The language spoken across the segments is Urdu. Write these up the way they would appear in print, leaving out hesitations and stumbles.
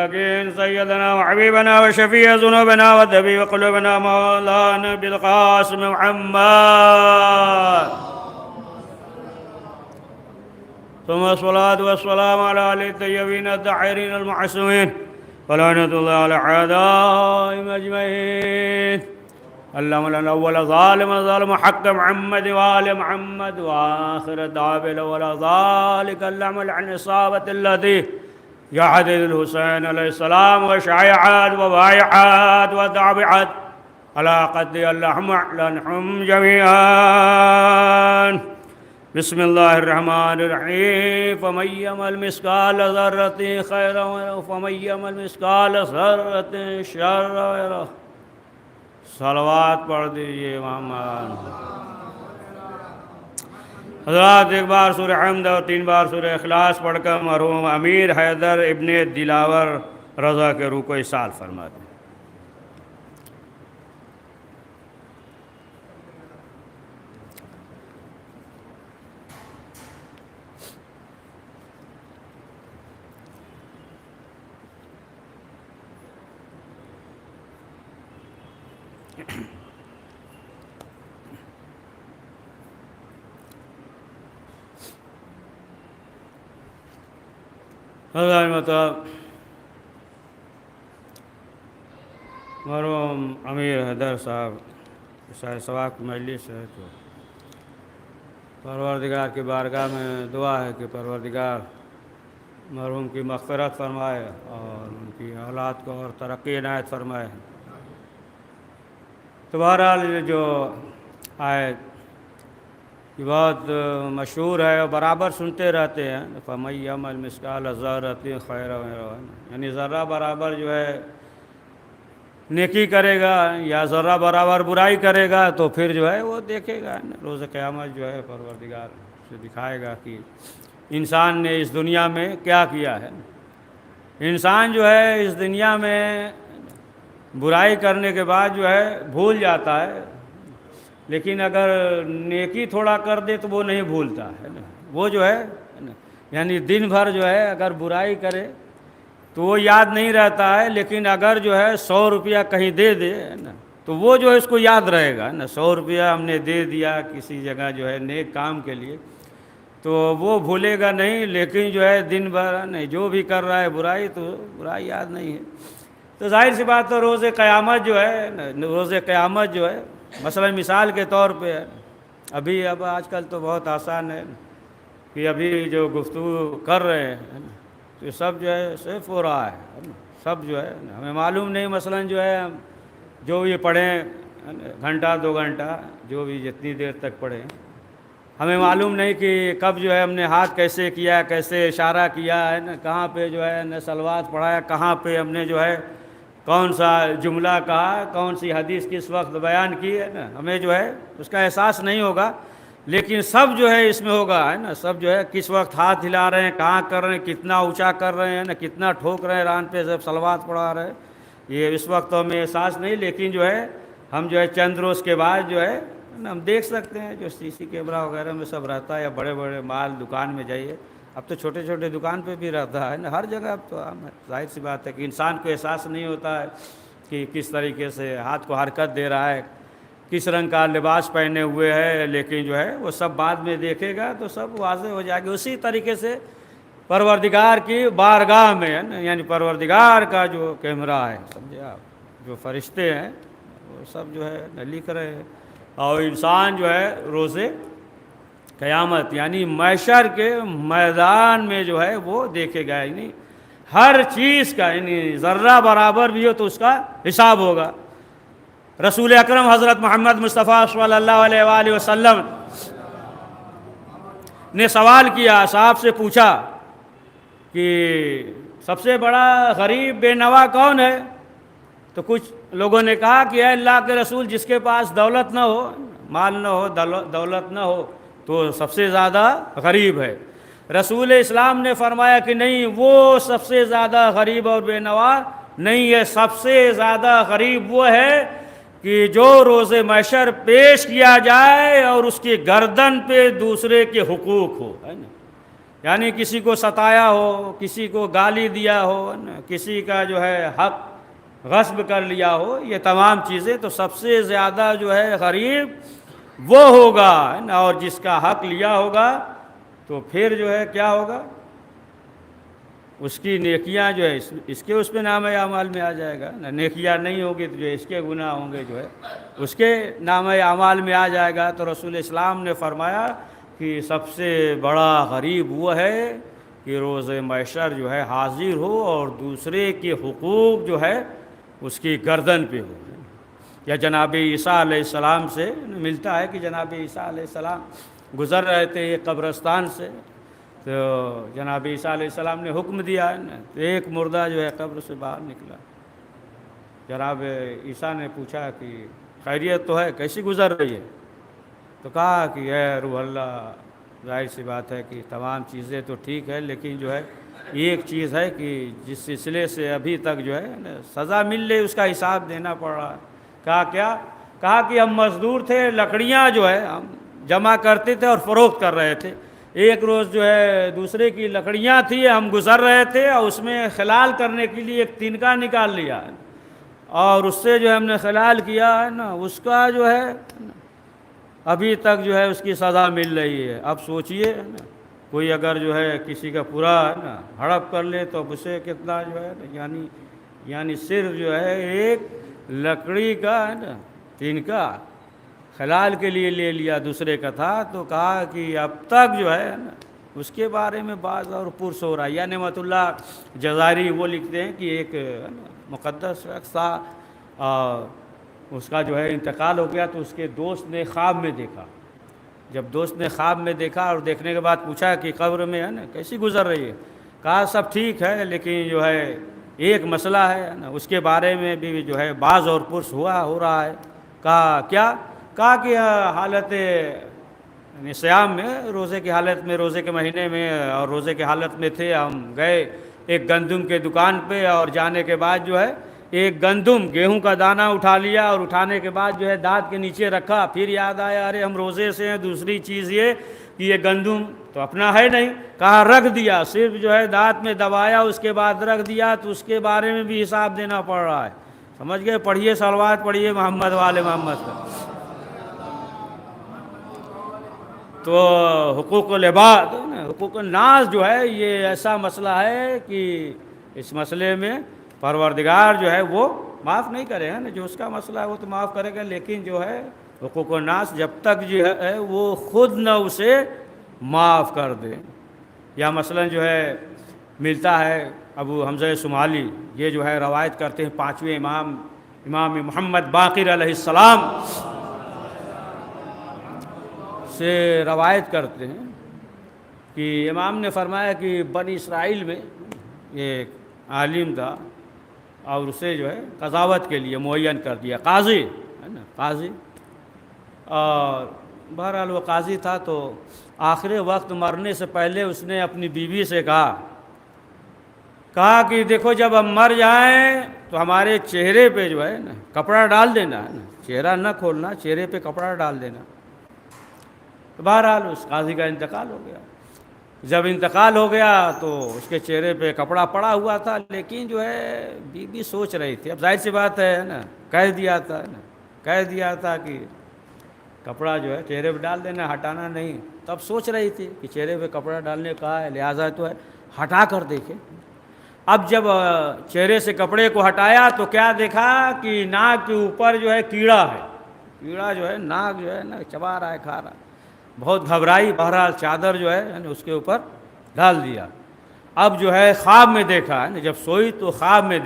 المساكين سيدنا وحبيبنا وشفيع ذنوبنا وذبيب قلوبنا مولانا بالقاسم محمد. ثم الصلاة والسلام على آل الطيبين الطاهرين المعصومين ولعنة الله على أعدائهم أجمعين. اللهم لنا أول ظالم حق محمد وآل محمد وآخر دعوة ولا ذلك اللهم عن إصابة التي يعدد الحسين عليه السلام وشيعات وبايعات وتابعات على قد اللهم لنهم جميعا. بسم الله الرحمن الرحيم. فمن يعمل مثقال ذرة خيرا ومن يعمل مثقال ذرة شرا. صلوات پڑھ دیجیے محمد. حضرات ایک بار سورہ حمد اور 3 بار سورہ اخلاص پڑھ کر مرحوم امیر حیدر ابن دلاور رضا کے روح کو ایصال فرما دیں. مرحوم امیر حیدر صاحب شاہ ثواب کی مجلس ہے تو پروردگار کی بارگاہ میں دعا ہے کہ پروردگار مرحوم کی مغفرت فرمائے اور ان کی اولاد کو اور ترقی عنایت فرمائے. تو بہرحال جو آیت یہ بہت مشہور ہے اور برابر سنتے رہتے ہیں. فَمَن يَعْمَلْ مِثْقَالَ ذَرَّةٍ خَيْرًا يَرَهُ، یعنی ذرہ برابر جو ہے نیکی کرے گا یا ذرہ برابر برائی کرے گا تو پھر جو ہے وہ دیکھے گا. روز قیامت جو ہے پروردگار سے دکھائے گا کہ انسان نے اس دنیا میں کیا کیا ہے. انسان جو ہے اس دنیا میں برائی کرنے کے بعد جو ہے بھول جاتا ہے، لیکن اگر نیکی تھوڑا کر دے تو وہ نہیں بھولتا ہے نا. وہ جو ہے یعنی دن بھر جو ہے اگر برائی کرے تو وہ یاد نہیں رہتا ہے، لیکن اگر جو ہے 100 روپیہ کہیں دے دے نا تو وہ جو ہے اس کو یاد رہے گا نا. 100 روپیہ ہم نے دے دیا کسی جگہ جو ہے نیک کام کے لیے تو وہ بھولے گا نہیں، لیکن جو ہے دن بھر نہیں جو بھی کر رہا ہے برائی تو برائی یاد نہیں ہے. تو ظاہر سی بات تو روز قیامت جو ہے روز قیامت جو ہے مثلا مثال کے طور پہ ہے اب آج کل تو بہت آسان ہے کہ ابھی جو گفتگو کر رہے ہیں تو یہ سب جو ہے صرف ہو رہا ہے. سب جو ہے ہمیں معلوم نہیں مثلا جو ہے جو یہ پڑھیں گھنٹہ 2 گھنٹہ جو بھی جتنی دیر تک پڑھیں ہمیں معلوم نہیں کہ کب جو ہے ہم نے ہاتھ کیسے کیا، کیسے اشارہ کیا ہے نا، کہاں پہ جو ہے نا صلوات پڑھایا، کہاں پہ ہم نے جو ہے کون سا جملہ کہا، کون سی حدیث کس وقت بیان کی ہے نا، ہمیں جو ہے اس کا احساس نہیں ہوگا. لیکن سب جو ہے اس میں ہوگا ہے نا. سب جو ہے کس وقت ہاتھ ہلا رہے ہیں، کہاں کر رہے ہیں، کتنا اونچا کر رہے ہیں نا، کتنا ٹھوک رہے ہیں ران پہ سب صلوات پڑھا رہے ہیں. یہ اس وقت تو ہمیں احساس نہیں، لیکن جو ہے ہم جو ہے چند روز کے بعد جو ہے ہم دیکھ سکتے ہیں جو CC کیمرہ وغیرہ میں سب رہتا ہے، یا بڑے بڑے مال دکان میں جائیے اب تو چھوٹے چھوٹے دکان پہ بھی رہتا ہے نا، ہر جگہ اب تو ظاہر سی بات ہے کہ انسان کو احساس نہیں ہوتا ہے کہ کس طریقے سے ہاتھ کو حرکت دے رہا ہے، کس رنگ کا لباس پہنے ہوئے ہے. لیکن جو ہے وہ سب بعد میں دیکھے گا تو سب واضح ہو جائے گا. اسی طریقے سے پروردگار کی بارگاہ میں ہے نا، یعنی پروردگار کا جو کیمرہ ہے سمجھے آپ، جو فرشتے ہیں وہ سب جو ہے لکھ رہے ہیں. اور انسان جو ہے روز قیامت یعنی محشر کے میدان میں جو ہے وہ دیکھے گا، یعنی ہر چیز کا یعنی ذرہ برابر بھی ہو تو اس کا حساب ہوگا. رسول اکرم حضرت محمد مصطفیٰ صلی اللہ علیہ وآلہ وسلم نے سوال کیا، صاحب سے پوچھا کہ سب سے بڑا غریب بے نوا کون ہے؟ تو کچھ لوگوں نے کہا کہ اے اللہ کے رسول جس کے پاس دولت نہ ہو، مال نہ ہو، دولت نہ ہو تو سب سے زیادہ غریب ہے. رسول اسلام نے فرمایا کہ نہیں، وہ سب سے زیادہ غریب اور بے نوا نہیں ہے. سب سے زیادہ غریب وہ ہے کہ جو روز محشر پیش کیا جائے اور اس کی گردن پہ دوسرے کے حقوق ہو، ہے نا. یعنی کسی کو ستایا ہو، کسی کو گالی دیا ہو، کسی کا جو ہے حق غصب کر لیا ہو، یہ تمام چیزیں، تو سب سے زیادہ جو ہے غریب وہ ہوگا، اور جس کا حق لیا ہوگا تو پھر جو ہے کیا ہوگا، اس کی نیکیاں جو ہے اس کے اس پہ نامہ اعمال میں آ جائے گا، نیکیاں نہیں ہوگی تو جو اس کے گناہ ہوں گے جو ہے اس کے نامہ اعمال میں آ جائے گا۔ تو رسول اسلام نے فرمایا کہ سب سے بڑا غریب وہ ہے کہ روز محشر جو ہے حاضر ہو اور دوسرے کے حقوق جو ہے اس کی گردن پہ ہو۔ یا جناب عیسیٰ علیہ السلام سے ملتا ہے کہ جناب عیسیٰ علیہ السلام گزر رہے تھے ایک قبرستان سے، تو جناب عیسیٰ علیہ السلام نے حکم دیا ہے نا، تو ایک مردہ جو ہے قبر سے باہر نکلا۔ جناب عیسیٰ نے پوچھا کہ خیریت تو ہے، کیسی گزر رہی ہے؟ تو کہا کہ اے روح اللہ، ظاہر سی بات ہے کہ تمام چیزیں تو ٹھیک ہے، لیکن جو ہے ایک چیز ہے کہ جس سلسلے سے ابھی تک جو ہے سزا مل رہی، اس کا حساب دینا پڑ رہا ہے۔ کہا کیا؟ کہا کہ ہم مزدور تھے، لکڑیاں جو ہے ہم جمع کرتے تھے اور فروخت کر رہے تھے۔ ایک روز جو ہے دوسرے کی لکڑیاں تھی، ہم گزر رہے تھے اور اس میں خلال کرنے کے لیے ایک تنکا نکال لیا، اور اس سے جو ہم نے خلال کیا ہے نا، اس کا جو ہے ابھی تک جو ہے اس کی سزا مل رہی ہے۔ اب سوچئے نا، کوئی اگر جو ہے کسی کا پورا ہے نا ہڑپ کر لے تو اسے کتنا جو ہے یعنی صرف جو ہے ایک لکڑی کا ہے نا تنکا خلال کے لیے لے لیا، دوسرے کا تھا، تو کہا کہ اب تک جو ہے نا اس کے بارے میں بعض اور پرس ہو رہا ہے۔ یا نعمت اللہ جزاری وہ لکھتے ہیں کہ ایک مقدس شخص تھا، اس کا جو ہے انتقال ہو گیا، تو اس کے دوست نے خواب میں دیکھا۔ جب دوست نے خواب میں دیکھا اور دیکھنے کے بعد پوچھا کہ قبر میں ہے نا کیسی گزر رہی ہے؟ کہا سب ٹھیک ہے، لیکن جو ہے ایک مسئلہ ہے نا، اس کے بارے میں بھی جو ہے بعض اور پرس ہو رہا ہے۔ کہا کیا؟ کہا کہ حالت صیام میں، روزے کی حالت میں، روزے کے مہینے میں اور روزے کی حالت میں تھے، ہم گئے ایک گندم کے دکان پہ، اور جانے کے بعد جو ہے ایک گندم گیہوں کا دانہ اٹھا لیا، اور اٹھانے کے بعد جو ہے دانت کے نیچے رکھا، پھر یاد آیا ارے ہم روزے سے ہیں، دوسری چیز یہ کہ یہ گندم تو اپنا ہے نہیں، کہا رکھ دیا، صرف جو ہے دانت میں دبایا، اس کے بعد رکھ دیا، تو اس کے بارے میں بھی حساب دینا پڑ رہا ہے۔ سمجھ گئے؟ پڑھیے صلوات پڑھیے محمد والے محمد کا۔ تو حقوق العباد، حقوق الناس جو ہے یہ ایسا مسئلہ ہے کہ اس مسئلے میں پروردگار جو ہے وہ معاف نہیں کرے گا نا، جو اس کا مسئلہ ہے وہ تو معاف کرے گا، لیکن جو ہے حقوق الناس جب تک جو ہے وہ خود نہ اسے معاف کر دے۔ یا مثلا جو ہے ملتا ہے ابو حمزہ شمالی، یہ جو ہے روایت کرتے ہیں پانچویں امام محمد باقر علیہ السلام سے روایت کرتے ہیں کہ امام نے فرمایا کہ بنی اسرائیل میں ایک عالم تھا، اور اسے جو ہے قضاوت کے لیے معین کر دیا، قاضی ہے نا، قاضی، اور بہرحال وہ قاضی تھا، تو آخر وقت مرنے سے پہلے اس نے اپنی بیوی سے کہا کہ دیکھو جب ہم مر جائیں تو ہمارے چہرے پہ جو ہے نا کپڑا ڈال دینا ہے نا، چہرہ نہ کھولنا، چہرے پہ کپڑا ڈال دینا۔ تو بہرحال اس قاضی کا انتقال ہو گیا۔ جب انتقال ہو گیا تو اس کے چہرے پہ کپڑا پڑا ہوا تھا، لیکن جو ہے بیوی سوچ رہی تھی، اب ظاہر سی بات ہے نا، کہہ دیا تھا کہ کپڑا جو ہے چہرے پہ ڈال دینا، ہٹانا نہیں۔ تب سوچ رہی تھی کہ چہرے پہ کپڑا ڈالنے کا ہے، لہٰذا تو ہے ہٹا کر دیکھے۔ اب جب چہرے سے کپڑے کو ہٹایا تو کیا دیکھا کہ ناک کے اوپر جو ہے کیڑا ہے، کیڑا جو ہے ناک جو ہے نا چبا رہا ہے، کھا رہا ہے۔ بہت گھبرائی، بہرحال چادر جو ہے اس کے اوپر ڈال دیا۔ اب جو ہے خواب میں دیکھا ہے، جب سوئی تو خواب میں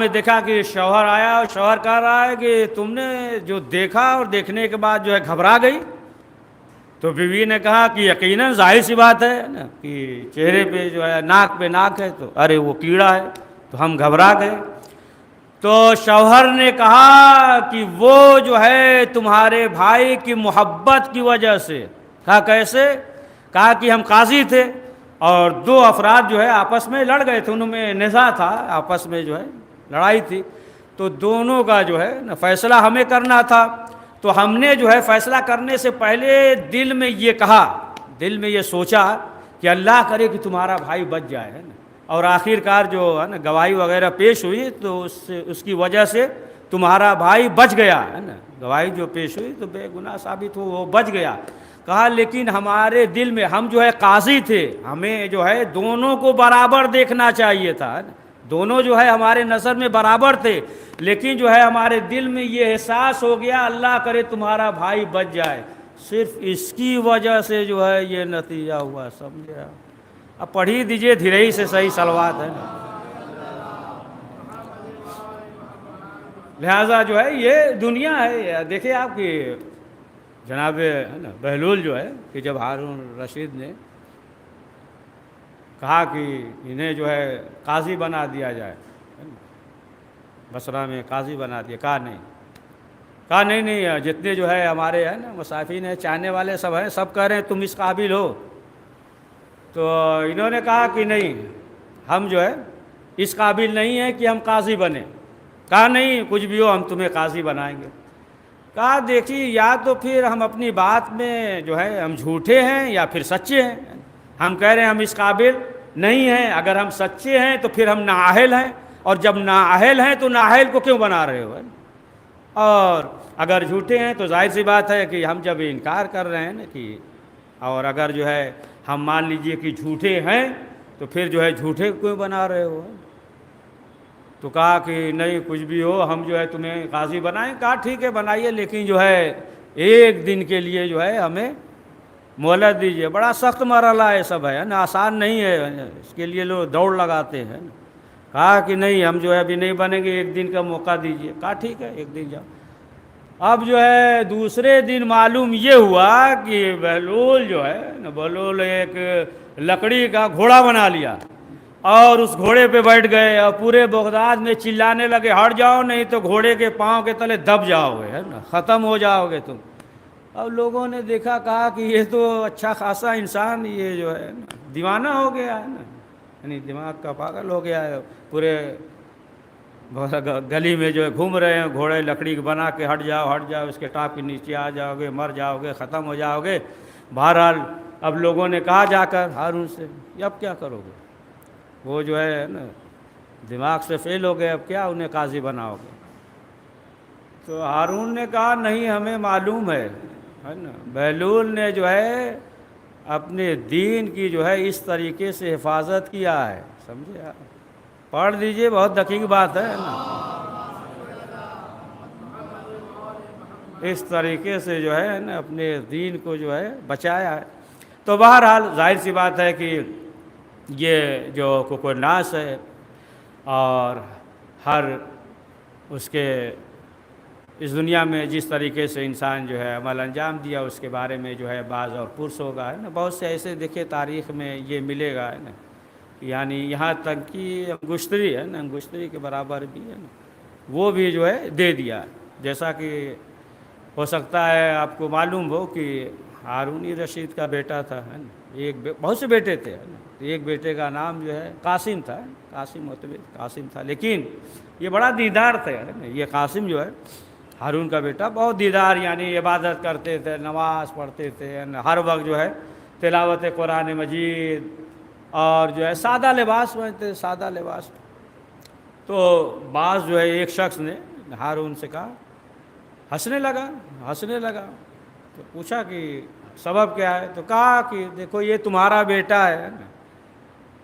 دیکھا کہ شوہر آیا، اور شوہر کہہ رہا ہے کہ تم نے جو دیکھا اور دیکھنے کے بعد جو ہے گھبرا گئی۔ تو بیوی نے کہا کہ یقیناً ظاہر سی بات ہے نا کہ چہرے پہ جو ہے ناک پہ ناک ہے، تو ارے وہ کیڑا ہے، تو ہم گھبرا گئے۔ تو شوہر نے کہا کہ وہ جو ہے تمہارے بھائی کی محبت کی وجہ سے۔ کہا کیسے؟ کہا کہ ہم قاضی تھے اور دو افراد جو ہے آپس میں لڑ گئے تھے، انہوں میں نزاع تھا، آپس میں جو ہے لڑائی تھی، تو دونوں کا جو ہے فیصلہ ہمیں کرنا تھا۔ تو ہم نے جو ہے فیصلہ کرنے سے پہلے دل میں یہ کہا، دل میں یہ سوچا کہ اللہ کرے کہ تمہارا بھائی بچ جائے، ہے نا، اور آخر کار جو ہے نا گواہی وغیرہ پیش ہوئی تو اس کی وجہ سے تمہارا بھائی بچ گیا، ہے نا، گواہی جو پیش ہوئی تو بے گناہ ثابت ہو، وہ بچ گیا۔ کہا لیکن ہمارے دل میں، ہم جو ہے قاضی تھے، ہمیں جو ہے دونوں کو برابر دیکھنا چاہیے تھا، ہے نا، دونوں جو ہے ہمارے نظر میں برابر تھے، لیکن جو ہے ہمارے دل میں یہ احساس ہو گیا اللہ کرے تمہارا بھائی بچ جائے، صرف اس کی وجہ سے جو ہے یہ نتیجہ ہوا، سمجھے؟ اب پڑھی دیجئے دھیرے سے صحیح صلوات، ہے نا۔ لہٰذا جو ہے یہ دنیا ہے۔ دیکھیں آپ کی جناب ہے نا بہلول جو ہے کہ جب ہارون رشید نے کہا کہ انہیں جو ہے قاضی بنا دیا جائے، بصرہ میں قاضی بنا دیا، کہا نہیں، جتنے جو ہے ہمارے ہیں نا مسافین ہیں، چاہنے والے سب ہیں، سب کہہ رہے ہیں تم اس قابل ہو، تو انہوں نے کہا کہ نہیں، ہم جو ہے اس قابل نہیں ہیں کہ ہم قاضی بنیں۔ کہا نہیں، کچھ بھی ہو ہم تمہیں قاضی بنائیں گے۔ کہا دیکھیے یا تو پھر ہم اپنی بات میں جو ہے ہم جھوٹے ہیں یا پھر سچے ہیں، ہم کہہ رہے ہیں ہم اس قابل نہیں ہیں، اگر ہم سچے ہیں تو پھر ہم نااہل ہیں، اور جب نااہل ہیں تو نااہل کو کیوں بنا رہے ہو، اور اگر جھوٹے ہیں تو ظاہر سی بات ہے کہ ہم جب انکار کر رہے ہیں نا کہ، اور اگر جو ہے ہم مان لیجئے کہ جھوٹے ہیں تو پھر جو ہے جھوٹے کیوں بنا رہے ہو۔ تو کہا کہ نہیں کچھ بھی ہو ہم جو ہے تمہیں قاضی بنائیں۔ کہا ٹھیک ہے بنائیے، لیکن جو ہے ایک دن کے لیے جو ہے ہمیں مہلت دیجیے۔ بڑا سخت مرحلہ ہے سب ہے نا، آسان نہیں ہے، اس کے لیے لوگ دوڑ لگاتے ہیں۔ کہا کہ نہیں ہم جو ہے ابھی نہیں بنیں گے، ایک دن کا موقع دیجیے۔ کہا ٹھیک ہے ایک دن جاؤ۔ اب جو ہے دوسرے دن معلوم یہ ہوا کہ بہلول جو ہے بہلول ایک لکڑی کا گھوڑا بنا لیا اور اس گھوڑے پہ بیٹھ گئے، اور پورے بغداد میں چلانے لگے ہٹ جاؤ نہیں تو گھوڑے کے پاؤں کے تلے دب جاؤ گے، ہے نا، ختم ہو جاؤ گے تم۔ اب لوگوں نے دیکھا، کہا کہ یہ تو اچھا خاصا انسان یہ جو ہے نا دیوانہ ہو گیا ہے نا، یعنی دماغ کا پاگل ہو گیا ہے، پورے گلی میں جو ہے گھوم رہے ہیں گھوڑے لکڑی بنا کے، ہٹ جاؤ اس کے ٹاپ کے نیچے آ جاؤ گے، مر جاؤ گے، ختم ہو جاؤ گے۔ بہرحال اب لوگوں نے کہا جا کر ہارون سے اب کیا کرو گے، وہ جو ہے نا دماغ سے فیل ہو گئے، اب کیا انہیں قاضی بناؤ گے؟ تو ہارون نے کہا نہیں ہمیں معلوم ہے نا، بہلول نے جو ہے اپنے دین کی جو ہے اس طریقے سے حفاظت کیا ہے، سمجھے آپ؟ پڑھ لیجئے، بہت دقیق بات ہے نا، اس طریقے سے جو ہے نا اپنے دین کو جو ہے بچایا ہے۔ تو بہرحال ظاہر سی بات ہے کہ یہ جو کوکوناس ہے اور ہر اس کے اس دنیا میں جس طریقے سے انسان جو ہے عمل انجام دیا اس کے بارے میں جو ہے بعض اور پرس ہوگا، ہے نا، بہت سے ایسے دیکھے تاریخ میں یہ ملے گا، ہے نا، یعنی یہاں تک کہ انگشتری ہے نا، انگشتری کے برابر بھی ہے نا وہ بھی جو ہے دے دیا، جیسا کہ ہو سکتا ہے آپ کو معلوم ہو کہ ہارون رشید کا بیٹا تھا، ہے نا، بہت سے بیٹے تھے، ہے نا، ایک بیٹے کا نام جو ہے قاسم تھا، قاسم قاسم تھا، لیکن یہ بڑا دیندار تھا، ہے نا، یہ قاسم جو ہے ہارون کا بیٹا بہت دیندار، یعنی عبادت کرتے تھے، نماز پڑھتے تھے، ہر وقت جو ہے تلاوت قرآن مجید، اور جو ہے سادہ لباس پہنتے، سادہ لباس۔ تو بعض جو ہے ایک شخص نے ہارون سے کہا، ہنسنے لگا، تو پوچھا کہ سبب کیا ہے؟ تو کہا کہ دیکھو یہ تمہارا بیٹا ہے نا،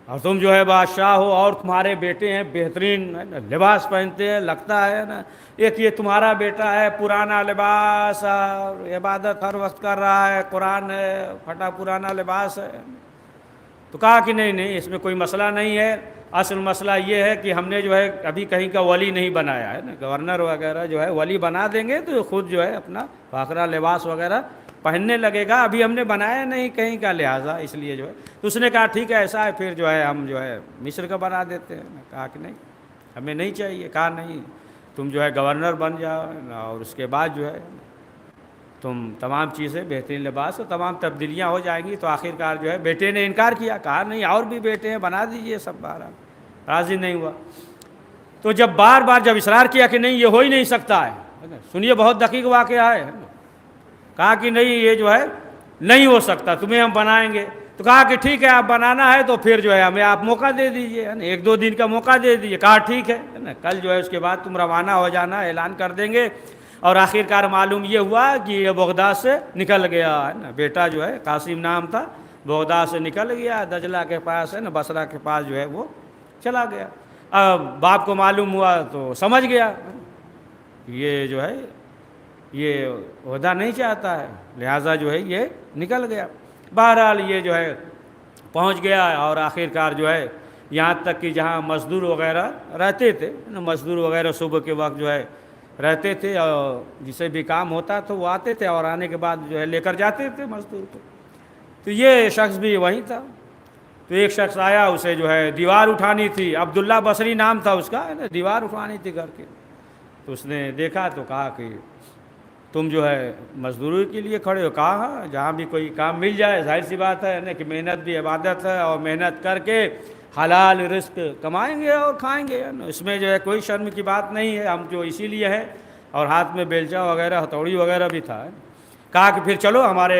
اور تم جو ہے بادشاہ ہو، اور تمہارے بیٹے ہیں بہترین لباس پہنتے ہیں، لگتا ہے نا ایک یہ تمہارا بیٹا ہے پرانا لباس اور عبادت ہر وقت کر رہا ہے، قرآن ہے پھٹا پرانا لباس ہے۔ تو کہا کہ نہیں اس میں کوئی مسئلہ نہیں ہے، اصل مسئلہ یہ ہے کہ ہم نے جو ہے ابھی کہیں کا ولی نہیں بنایا ہے نا، گورنر وغیرہ جو ہے ولی بنا دیں گے تو خود جو ہے اپنا فاخرہ لباس وغیرہ پہننے لگے گا، ابھی ہم نے بنایا نہیں کہیں کا، لہٰذا اس لیے جو ہے۔ تو اس نے کہا ٹھیک ہے ایسا ہے پھر جو ہے ہم جو ہے مصر کا بنا دیتے ہیں۔ کہا کہ نہیں ہمیں نہیں چاہیے۔ کہا نہیں تم جو ہے گورنر بن جاؤ، اور اس کے بعد جو ہے تم تمام چیزیں بہترین لباس اور تمام تبدیلیاں ہو جائیں گی۔ تو آخر کار جو ہے بیٹے نے انکار کیا، کہا نہیں اور بھی بیٹے ہیں بنا دیجئے سب، بارہ راضی نہیں ہوا۔ تو جب بار بار جب اصرار کیا کہ نہیں یہ ہو ہی نہیں سکتا ہے، سنیے بہت دقیق واقعہ ہے، کہا کہ نہیں یہ جو ہے نہیں ہو سکتا، تمہیں ہم بنائیں گے۔ تو کہا کہ ٹھیک ہے آپ بنانا ہے تو پھر جو ہے ہمیں آپ موقع دے دیجئے، 1-2 دن کا موقع دے دیجئے۔ کہا ٹھیک ہے نا، کل جو ہے اس کے بعد تم روانہ ہو جانا، اعلان کر دیں گے۔ اور آخر کار معلوم یہ ہوا کہ یہ بغداد سے نکل گیا ہے نا، بیٹا جو ہے قاسم نام تھا، بغداد سے نکل گیا، دجلہ کے پاس ہے نا، بصرہ کے پاس جو ہے وہ چلا گیا۔ اب باپ کو معلوم ہوا تو سمجھ گیا یہ جو ہے یہ عہدہ نہیں چاہتا ہے، لہٰذا جو ہے یہ نکل گیا۔ بہرحال یہ جو ہے پہنچ گیا، اور آخر کار جو ہے یہاں تک کہ جہاں مزدور وغیرہ رہتے تھے، مزدور وغیرہ صبح کے وقت جو ہے رہتے تھے، اور جسے بھی کام ہوتا تو وہ آتے تھے اور آنے کے بعد جو ہے لے کر جاتے تھے مزدور کو۔ تو یہ شخص بھی وہیں تھا۔ تو ایک شخص آیا، اسے جو ہے دیوار اٹھانی تھی، عبداللہ بصری نام تھا اس کا، دیوار اٹھانی تھی گھر کے۔ تو اس نے دیکھا تو کہا کہ تم جو ہے مزدوری کے لیے کھڑے ہو؟ کہا ہاں، جہاں بھی کوئی کام مل جائے، ظاہر سی بات ہے نا کہ محنت بھی عبادت ہے، اور محنت کر کے حلال رزق کمائیں گے اور کھائیں گے، اس میں جو ہے کوئی شرم کی بات نہیں ہے، ہم جو اسی لیے ہے۔ اور ہاتھ میں بیلچا وغیرہ ہتھوڑی وغیرہ بھی تھا۔ کہا کہ پھر چلو ہمارے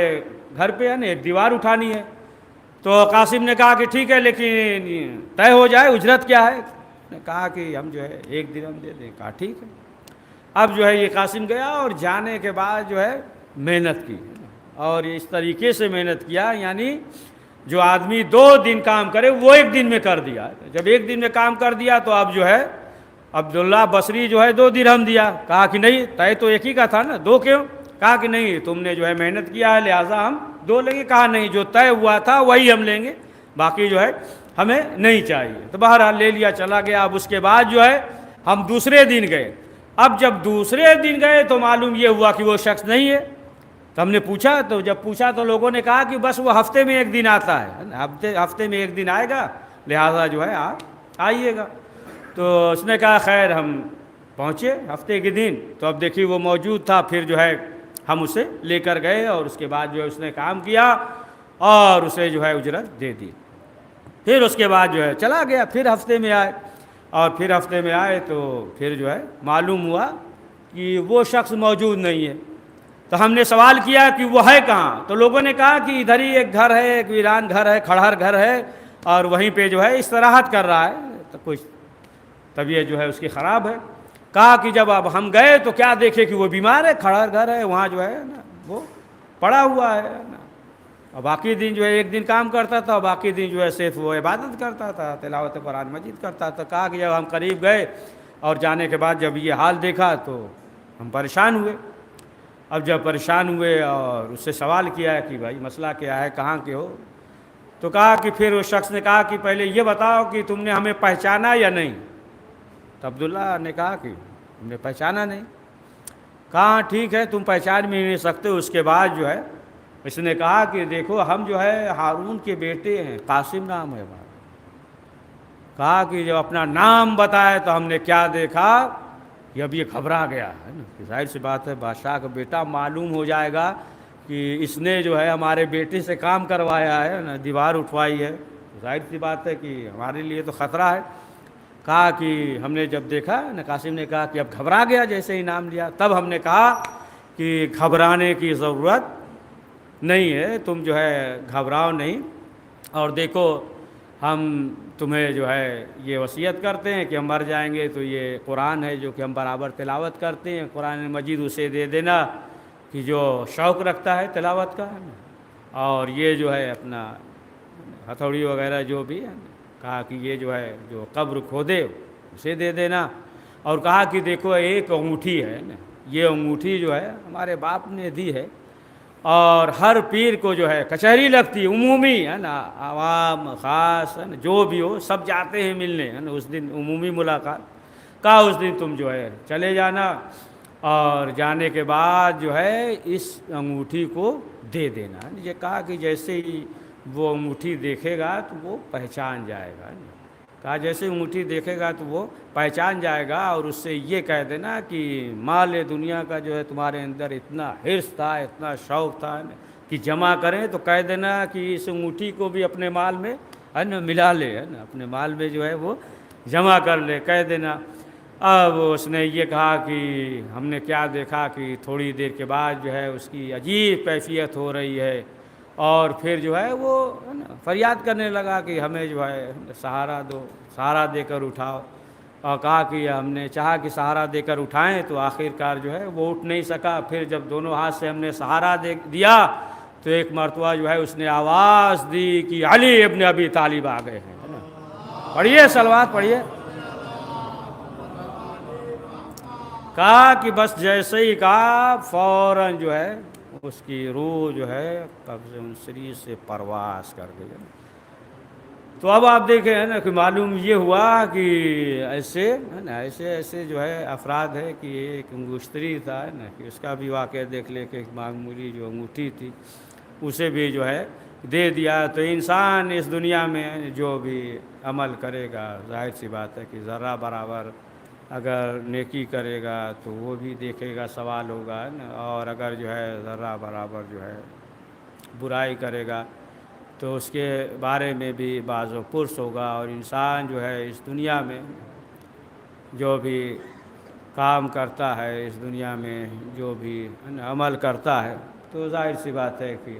گھر پہ ہے نا ایک دیوار اٹھانی ہے۔ تو قاسم نے کہا کہ ٹھیک ہے، لیکن طے ہو جائے اجرت کیا ہے؟ کہا کہ ہم جو ہے 1 درہم دے دیں۔ کہا ٹھیک ہے۔ اب جو ہے یہ قاسم گیا، اور جانے کے بعد جو ہے محنت کی، اور اس طریقے سے محنت کیا، یعنی جو آدمی 2 دن کام کرے وہ 1 دن میں کر دیا۔ جب 1 دن میں کام کر دیا تو اب جو ہے عبداللہ بصری جو ہے 2 درہم دیا۔ کہا کہ نہیں، طے تو ایک ہی کا تھا نا، 2 کیوں؟ کہا کہ نہیں، تم نے جو ہے محنت کیا ہے لہٰذا ہم 2 لیں گے۔ کہا نہیں، جو طے ہوا تھا وہی ہم لیں گے، باقی جو ہے ہمیں نہیں چاہیے۔ تو بہرحال لے لیا، چلا گیا۔ اب اس کے بعد جو ہے ہم دوسرے دن گئے۔ اب جب دوسرے دن گئے تو معلوم یہ ہوا کہ وہ شخص نہیں ہے۔ تو ہم نے پوچھا، تو جب پوچھا تو لوگوں نے کہا کہ بس وہ ہفتے میں 1 دن آتا ہے، ہفتے میں 1 دن آئے گا، لہٰذا جو ہے آپ آئیے گا۔ تو اس نے کہا خیر، ہم پہنچے ہفتے کے دن، تو اب دیکھیے وہ موجود تھا۔ پھر جو ہے ہم اسے لے کر گئے، اور اس کے بعد جو ہے اس نے کام کیا اور اسے جو ہے اجرت دے دی۔ پھر اس کے بعد جو ہے چلا گیا۔ پھر ہفتے میں آئے، اور پھر ہفتے میں آئے تو پھر جو ہے معلوم ہوا کہ وہ شخص موجود نہیں ہے۔ تو ہم نے سوال کیا کہ وہ ہے کہاں؟ تو لوگوں نے کہا کہ ادھر ہی ایک گھر ہے، ایک ویران گھر ہے، کھڑہر گھر ہے، اور وہیں پہ جو ہے استراحت کر رہا ہے، تو کچھ طبیعت جو ہے اس کی خراب ہے۔ کہا کہ جب اب ہم گئے تو کیا دیکھے کہ وہ بیمار ہے، کھڑہر گھر ہے، وہاں جو ہے نا وہ پڑا ہوا ہے نا، اور باقی دن جو ہے 1 دن کام کرتا تھا، اور باقی دن جو ہے صرف وہ عبادت کرتا تھا، تلاوت قرآن مجید کرتا تھا۔ کہا کہ جب ہم قریب گئے اور جانے کے بعد جب یہ حال دیکھا تو ہم پریشان ہوئے۔ اب جب پریشان ہوئے اور اس سے سوال کیا کہ بھائی مسئلہ کیا ہے، کہاں کے ہو؟ تو کہا کہ پھر اس شخص نے کہا کہ پہلے یہ بتاؤ کہ تم نے ہمیں پہچانا یا نہیں؟ تو عبداللہ نے کہا کہ ہم نے پہچانا نہیں۔ کہا ٹھیک ہے، تم پہچان بھی نہیں سکتے۔ اس کے بعد جو ہے اس نے کہا کہ دیکھو ہم جو ہے ہارون کے بیٹے ہیں، قاسم نام ہے ہمارا۔ کہا کہ جب اپنا نام بتایا تو ہم نے کیا دیکھا کہ اب یہ گھبرا گیا ہے نا، ظاہر سی بات ہے بادشاہ کا بیٹا، معلوم ہو جائے گا کہ اس نے جو ہے ہمارے بیٹے سے کام کروایا ہے نا، دیوار اٹھوائی ہے، ظاہر سی بات ہے کہ ہمارے لیے تو خطرہ ہے۔ کہا کہ ہم نے جب دیکھا نا، قاسم نے کہا کہ اب گھبرا گیا جیسے ہی نام لیا۔ تب ہم نے کہا کہ گھبرانے کی ضرورت نہیں ہے، تم جو ہے گھبراؤ نہیں، اور دیکھو ہم تمہیں جو ہے یہ وصیت کرتے ہیں کہ ہم مر جائیں گے تو یہ قرآن ہے جو کہ ہم برابر تلاوت کرتے ہیں، قرآن مجید اسے دے دینا کہ جو شوق رکھتا ہے تلاوت کا، اور یہ جو ہے اپنا ہتھوڑی وغیرہ جو بھی ہے، کہا کہ یہ جو ہے جو قبر کھودے اسے دے دینا۔ اور کہا کہ دیکھو ایک انگوٹھی ہے نا، یہ انگوٹھی جو ہے ہمارے باپ نے دی ہے، اور ہر پیر کو جو ہے کچہری لگتی، عمومی ہے نا، عوام خاص ہے نا، جو بھی ہو سب جاتے ہیں ملنے ہے نا، اس دن عمومی ملاقات۔ کہا اس دن تم جو ہے چلے جانا، اور جانے کے بعد جو ہے اس انگوٹھی کو دے دینا۔ یہ کہا کہ جیسے ہی وہ انگوٹھی دیکھے گا تو وہ پہچان جائے گا۔ کہا جیسے انگوٹھی دیکھے گا تو وہ پہچان جائے گا، اور اس سے یہ کہہ دینا کہ مال دنیا کا جو ہے تمہارے اندر اتنا حرص تھا، اتنا شوق تھا کہ جمع کریں، تو کہہ دینا کہ اس انگوٹھی کو بھی اپنے مال میں ہے نا ملا لے، ہے نا اپنے مال میں جو ہے وہ جمع کر لے، کہہ دینا۔ اب اس نے یہ کہا کہ ہم نے کیا دیکھا کہ تھوڑی دیر کے بعد جو ہے اس کی عجیب کیفیت ہو رہی ہے، اور پھر جو ہے وہ فریاد کرنے لگا کہ ہمیں جو ہے سہارا دو، سہارا دے کر اٹھاؤ، اور کہا کہ ہم نے چاہا کہ سہارا دے کر اٹھائیں تو آخر کار جو ہے وہ اٹھ نہیں سکا۔ پھر جب دونوں ہاتھ سے ہم نے سہارا دیا تو ایک مرتبہ جو ہے اس نے آواز دی کہ علی ابن ابی طالب آ گئے ہیں۔ پڑھیے صلوات پڑھیے۔ کہا کہ بس جیسے ہی کہا فوراً جو ہے اس کی روح جو ہے قبض انصری سے پرواز کر گئی۔ تو اب آپ دیکھیں ہے نا کہ معلوم یہ ہوا کہ ایسے ہے نا ایسے جو ہے افراد ہے کہ ایک انگشتری تھا ہے نا کہ اس کا بھی واقعہ دیکھ لے کہ ایک معمولی جو انگوٹھی تھی اسے بھی جو ہے دے دیا۔ تو انسان اس دنیا میں جو بھی عمل کرے گا ظاہر سی بات ہے کہ ذرہ برابر اگر نیکی کرے گا تو وہ بھی دیکھے گا، سوال ہوگا نا، اور اگر جو ہے ذرہ برابر جو ہے برائی کرے گا تو اس کے بارے میں بھی بعض و پرس ہوگا۔ اور انسان جو ہے اس دنیا میں جو بھی کام کرتا ہے، اس دنیا میں جو بھی عمل کرتا ہے تو ظاہر سی بات ہے کہ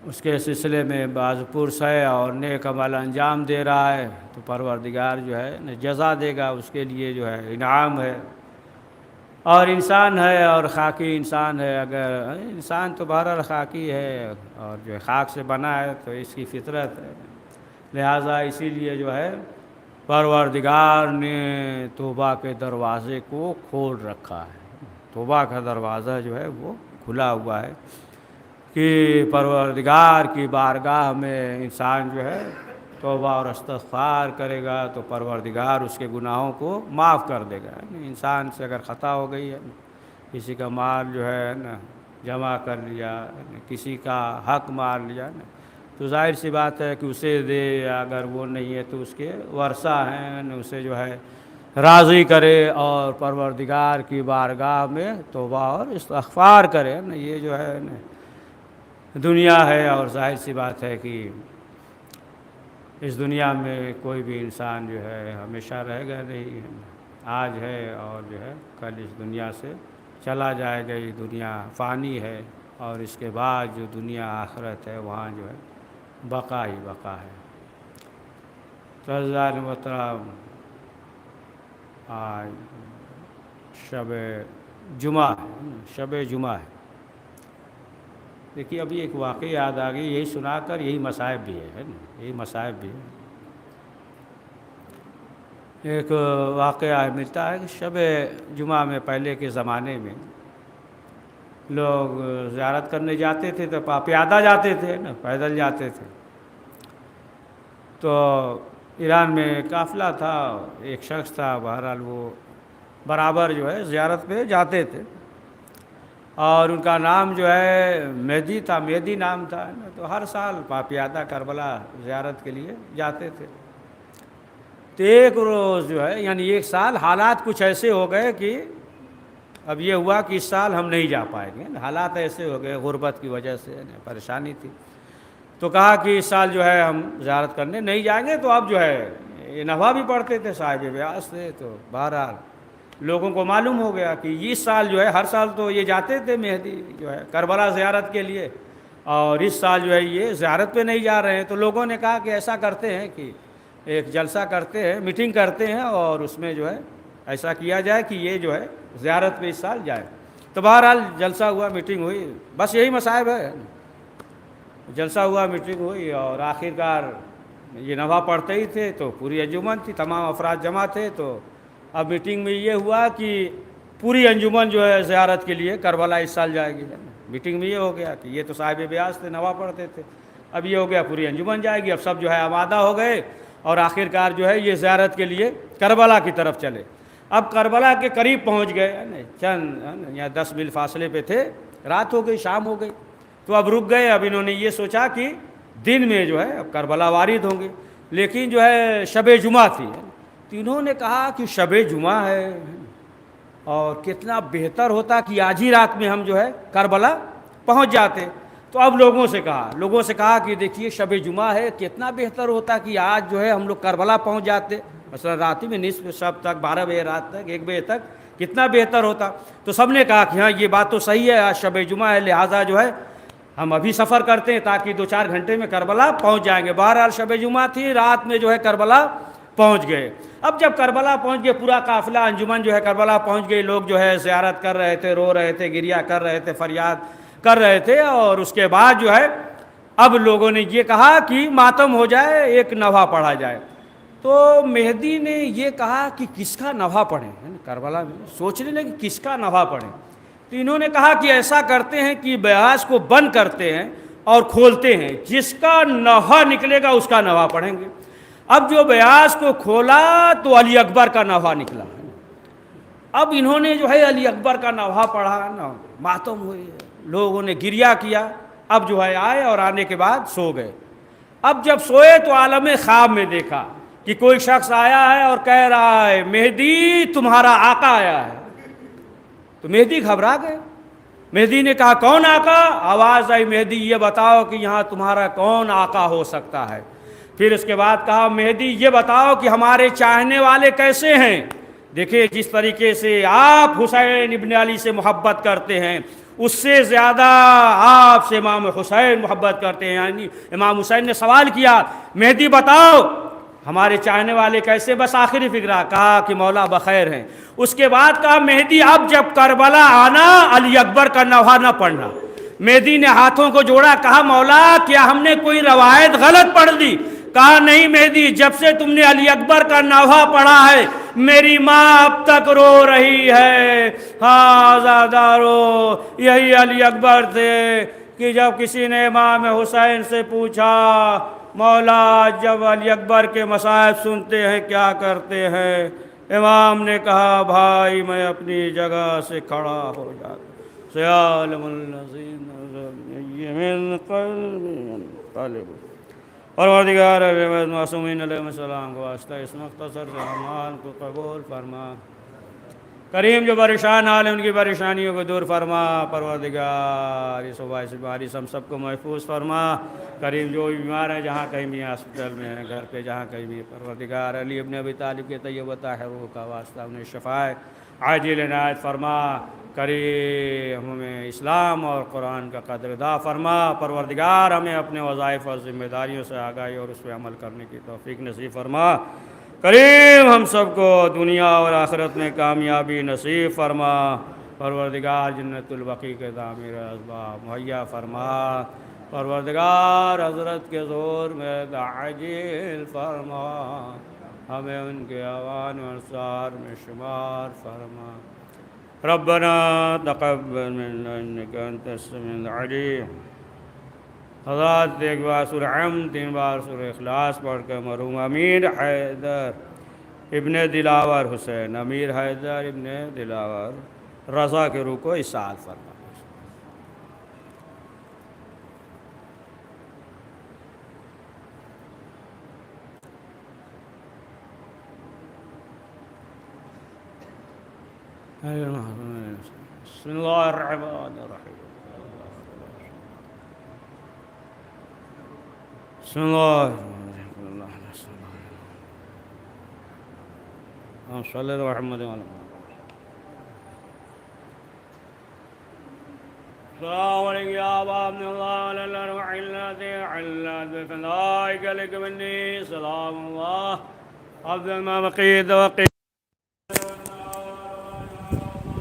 اس کے سلسلے میں بعض پرس ہے اور نیک عمل انجام دے رہا ہے تو پروردگار جو ہے جزا دے گا، اس کے لیے جو ہے انعام ہے۔ اور انسان ہے اور خاکی انسان ہے، اگر انسان تو بہرحال خاکی ہے اور جو ہے خاک سے بنا ہے تو اس کی فطرت ہے، لہٰذا اسی لیے جو ہے پروردگار نے توبہ کے دروازے کو کھول رکھا ہے۔ توبہ کا دروازہ جو ہے وہ کھلا ہوا ہے کہ پروردگار کی بارگاہ میں انسان جو ہے توبہ اور استغفار کرے گا تو پروردگار اس کے گناہوں کو معاف کر دے گا۔ انسان سے اگر خطا ہو گئی ہے، کسی کا مال جو ہے نا جمع کر لیا، کسی کا حق مار لیا نا، تو ظاہر سی بات ہے کہ اسے دے، اگر وہ نہیں ہے تو اس کے ورثہ ہیں اسے جو ہے راضی کرے اور پروردگار کی بارگاہ میں توبہ اور استغفار کرے نا۔ یہ جو ہے نا دنیا ہے، اور ظاہر سی بات ہے کہ اس دنیا میں کوئی بھی انسان جو ہے ہمیشہ رہے گا نہیں، آج ہے اور جو ہے کل اس دنیا سے چلا جائے گا۔ یہ دنیا فانی ہے اور اس کے بعد جو دنیا آخرت ہے وہاں جو ہے بقا ہی بقا ہے۔ تو عزیزان محترم، آج شب جمعہ ہے، شب جمعہ ہے۔ دیکھیے ابھی ایک واقعہ یاد آ گئی، یہی سنا کر یہی مصائب بھی ہے نا، یہی مصائب بھی ہے۔ ایک واقعہ ملتا ہے کہ شب جمعہ میں پہلے کے زمانے میں لوگ زیارت کرنے جاتے تھے تو پیادہ جاتے تھے نا، پیدل جاتے تھے۔ تو ایران میں قافلہ تھا، ایک شخص تھا، بہرحال وہ برابر جو ہے زیارت پہ جاتے تھے، اور ان کا نام جو ہے مہدی تھا، مہدی نام تھا نا، تو ہر سال پیادہ کربلا زیارت کے لیے جاتے تھے۔ تو ایک روز جو ہے یعنی ایک سال حالات کچھ ایسے ہو گئے کہ اب یہ ہوا کہ اس سال ہم نہیں جا پائیں گے، حالات ایسے ہو گئے غربت کی وجہ سے، پریشانی تھی۔ تو کہا کہ اس سال جو ہے ہم زیارت کرنے نہیں جائیں گے۔ تو اب جو ہے یہ نفع بھی پڑھتے تھے، صاحب بیاس تھے، تو بہرحال لوگوں کو معلوم ہو گیا کہ اس سال جو ہے، ہر سال تو یہ جاتے تھے مہدی جو ہے کربلا زیارت کے لیے، اور اس سال جو ہے یہ زیارت پہ نہیں جا رہے ہیں۔ تو لوگوں نے کہا کہ ایسا کرتے ہیں کہ ایک جلسہ کرتے ہیں، میٹنگ کرتے ہیں، اور اس میں جو ہے ایسا کیا جائے کہ یہ جو ہے زیارت پہ اس سال جائے۔ تو بہرحال جلسہ ہوا، میٹنگ ہوئی، بس یہی مصائب ہے، جلسہ ہوا، میٹنگ ہوئی، اور آخر کار یہ نفع پڑھتے ہی تھے تو پوری انجمن تھی، تمام افراد جمع تھے۔ تو اب میٹنگ میں یہ ہوا کہ پوری انجمن جو ہے زیارت کے لیے کربلا اس سال جائے گی۔ میٹنگ میں یہ ہو گیا کہ یہ تو صاحب بیاس تھے، نفع پڑھتے تھے، اب یہ ہو گیا پوری انجمن جائے گی۔ اب سب جو ہے آمادہ ہو گئے اور آخر کار جو ہے یہ زیارت کے لیے کربلا کی طرف چلے۔ اب کربلا کے قریب پہنچ گئے، چند یا 10 میل فاصلے پہ تھے، رات ہو گئی، شام ہو گئی، تو اب رک گئے۔ اب انہوں نے یہ سوچا کہ دن میں جو ہے اب کربلا وارد ہوں گے، لیکن جو ہے شب جمعہ تھی، تو انہوں نے کہا کہ شب جمعہ ہے اور کتنا بہتر ہوتا کہ آج ہی رات میں ہم جو ہے کربلا پہنچ جاتے۔ تو اب لوگوں سے کہا کہ دیکھیے شب جمعہ ہے، کتنا بہتر ہوتا کہ آج جو ہے ہم لوگ کربلا پہنچ جاتے، مثلا رات میں نصف شب تک، 12 بجے رات تک، 1 بجے تک، کتنا بہتر ہوتا۔ تو سب نے کہا کہ ہاں یہ بات تو صحیح ہے، آج شب جمعہ ہے، لہٰذا جو ہے ہم ابھی سفر کرتے ہیں تاکہ 2-4 گھنٹے میں کربلا پہنچ جائیں گے. بہرحال شب جمعہ تھی, رات میں جو ہے کربلا پہنچ گئے. اب جب کربلا پہنچ گئے, پورا قافلہ انجمن جو ہے کربلا پہنچ گئی, لوگ جو ہے زیارت کر رہے تھے, رو رہے تھے, گریہ کر رہے تھے, فریاد کر رہے تھے. اور اس کے بعد جو ہے اب لوگوں نے یہ کہا کہ ماتم ہو جائے, ایک نوحہ پڑھا جائے. تو مہدی نے یہ کہا کہ کس کا نوحہ پڑھیں, کربلا میں سوچنے لگے کس کا نوحہ پڑھیں. تو انہوں نے کہا کہ ایسا کرتے ہیں کہ بیاض کو بند کرتے ہیں اور کھولتے ہیں, جس کا نوحہ نکلے گا اس کا نوحہ پڑھیں گے. اب جو بیاض کو کھولا تو علی اکبر کا نوحہ نکلا. اب انہوں نے جو ہے علی اکبر کا نوحہ پڑھا, ماتم ہوئی, لوگوں نے گریہ کیا. اب جو ہے آئے اور آنے کے بعد سو گئے. اب جب سوئے تو عالم خواب میں دیکھا کہ کوئی شخص آیا ہے اور کہہ رہا ہے مہدی تمہارا آقا آیا ہے. تو مہدی گھبرا گئے. مہدی نے کہا کون آقا؟ آواز آئی مہدی یہ بتاؤ کہ یہاں تمہارا کون آقا ہو سکتا ہے. پھر اس کے بعد کہا مہدی یہ بتاؤ کہ ہمارے چاہنے والے کیسے ہیں. دیکھیں جس طریقے سے آپ حسین ابن علی سے محبت کرتے ہیں اس سے زیادہ آپ سے امام حسین محبت کرتے ہیں. یعنی امام حسین نے سوال کیا مہدی بتاؤ ہمارے چاہنے والے کیسے. بس آخری فقرہ کہا کہ مولا بخیر ہیں. اس کے بعد کہا مہدی اب جب کربلا آنا علی اکبر کا نوحہ نہ پڑھنا. مہدی نے ہاتھوں کو جوڑا, کہا مولا کیا ہم نے کوئی روایت غلط پڑھ دی؟ کہا نہیں مہدی, جب سے تم نے علی اکبر کا نوحہ پڑھا ہے میری ماں اب تک رو رہی ہے. ہاں زادارو, یہی علی اکبر تھے کہ جب کسی نے امام حسین سے پوچھا مولا جب علی اکبر کے مصائب سنتے ہیں کیا کرتے ہیں, امام نے کہا بھائی میں اپنی جگہ سے کھڑا ہو جاتا. سیالم النظیم من قلب پروردگار معصومین علیہ السلام کو واسطہ اس مختصر سے اعمال کو قبول فرما. کریم جو پریشان حال ہیں ان کی پریشانیوں کو دور فرما. پروردگار اس وبا سے بیماری سے ہم سب کو محفوظ فرما. کریم جو بیمار ہیں جہاں کہیں بھی ہاسپٹل میں ہیں گھر پہ جہاں کہیں بھی, پروردگار علی ابن ابی طالب کے طیب طاہر کا واسطہ انہیں شفاء عاجل عنایت فرما. کریم ہمیں اسلام اور قرآن کا قدر ادا فرما. پروردگار ہمیں اپنے وظائف اور ذمہ داریوں سے آگاہی اور اس پہ عمل کرنے کی توفیق نصیب فرما. کریم ہم سب کو دنیا اور آخرت میں کامیابی نصیب فرما. پروردگار جنت البقیع کے تعمیر اسباب مہیا فرما. پروردگار حضرت کے زور میں عاجل فرما. ہمیں ان کے اعوان و انصار میں شمار فرما. ربنا تقبل منا انك انت السميع العليم. حضرات ایک بار سورہ حمد 3 بار سورہ اخلاص پڑھ کر مرحوم امیر حیدر ابن دلاور حسین, امیر حیدر ابن دلاور رضا کے روح کو اصال فرما. بسم اللہ الرحمن الرحیم. بسم اللہ الرحمن الرحیم. صلی اللہ محمد وعلی السلام علیکم یا ابا عبد اللہ علی الارواح التي علت بفنائك لك مني سلام اللہ عبد المقید وقید